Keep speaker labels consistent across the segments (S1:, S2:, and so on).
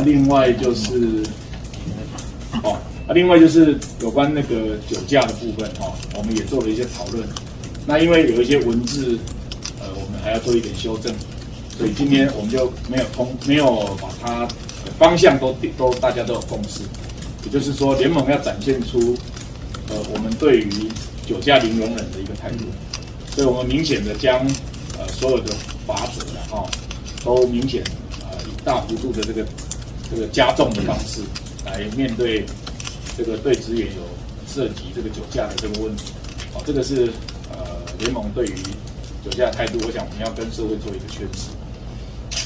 S1: 那另外就是另外就是有关那个酒驾的部分我们也做了一些讨论。那因为有一些文字我们还要做一点修正，所以今天我们就没有把它方向都大家都有共识，也就是说联盟要展现出我们对于酒驾零容忍的一个态度，所以我们明显的将所有的罚则都明显以大幅度的这个加重的方式来面对这个对职员有涉及这个酒驾的这个问题。这个是联盟对于酒驾的态度，我想我们要跟社会做一个宣示。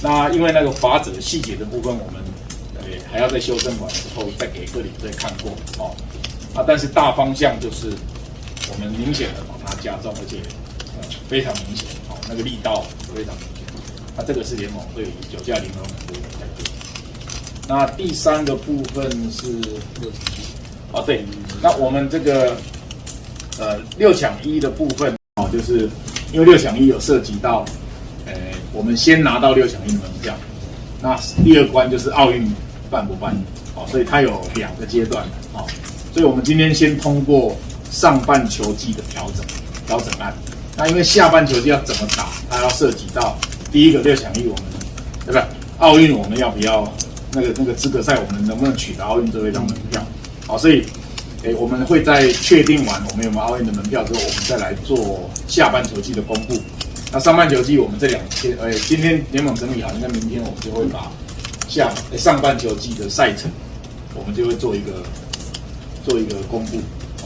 S1: 那因为那个罚则细节的部分，我们还要在修正完之后再给各领队看过但是大方向就是我们明显的把它加重，而且非常明显那个力道非常明显。那这个是联盟对于酒驾零容忍的一个态度。那第三个部分是对，那我们这个6抢1的部分就是因为6抢1有涉及到我们先拿到6抢1的门票，那第二关就是奥运办不办所以它有2个阶段所以我们今天先通过上半球季的调整案。那因为下半球季要怎么打，它要涉及到第一个6抢1，我们对不对？奥运我们要不要那个资格赛，我们能不能取得奥运这张门票？所以我们会在确定完我们有没有奥运的门票之后，我们再来做下半球季的公布。那上半球季我们这2天，今天联盟整理好，应该明天我们就会把上半球季的赛程，我们就会做一个公布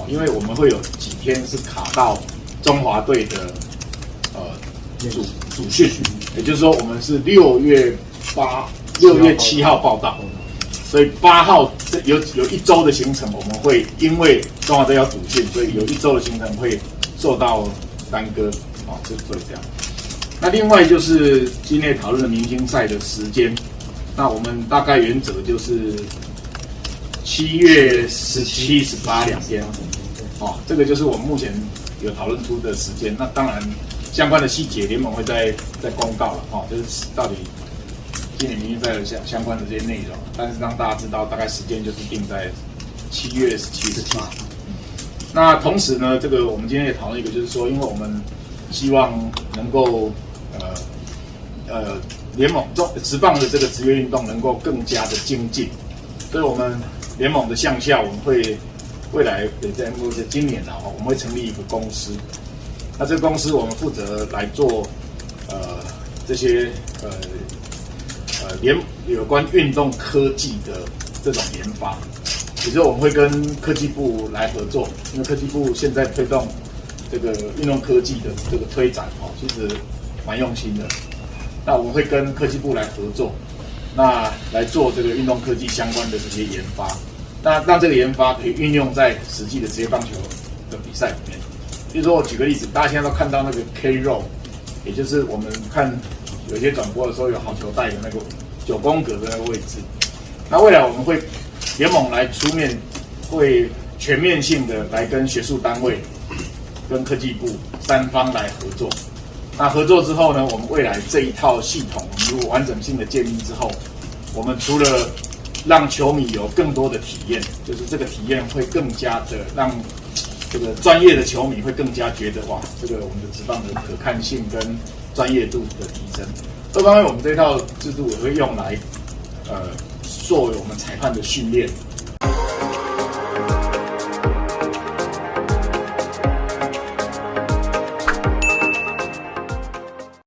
S1: 因为我们会有几天是卡到中华队的主训，也就是说我们是6月7号报到，所以8号有1周的行程，我们会因为中华队要主训，所以有1周的行程会受到耽搁就会这样。那另外就是今天讨论的明星赛的时间，那我们大概原则就是7月17、182天这个就是我们目前有讨论出的时间。那当然相关的细节联盟会再公告了就是到底今年明星赛的相关的这些内容，但是让大家知道大概时间就是定在7月17、18。那同时呢，这个我们今天也讨论一个，就是说，因为我们希望能够联盟职棒的这个职业运动能够更加的精进，所以我们联盟的项下，我们会未来在今年我们会成立一个公司。那这个公司我们负责来做这些有关运动科技的这种研发，也就是我们会跟科技部来合作，因为科技部现在推动这个运动科技的这个推展其实蛮用心的。那我们会跟科技部来合作，那来做这个运动科技相关的这些研发，那让这个研发可以运用在实际的职业棒球的比赛里面。比如说我举个例子，大家现在都看到那个 K roll， 也就是我们看有些转播的时候有好球带的那个9宫格的那个位置。那未来我们会联盟来出面，会全面性的来跟学术单位、跟科技部3方来合作。那合作之后呢，我们未来这一套系统，我们如果完整性的建立之后，我们除了让球迷有更多的体验，就是这个体验会更加的让这个专业的球迷会更加觉得哇，这个我们的职棒的可看性跟专业度的提升。二方面，我们这套制度也会用来作为我们裁判的训练。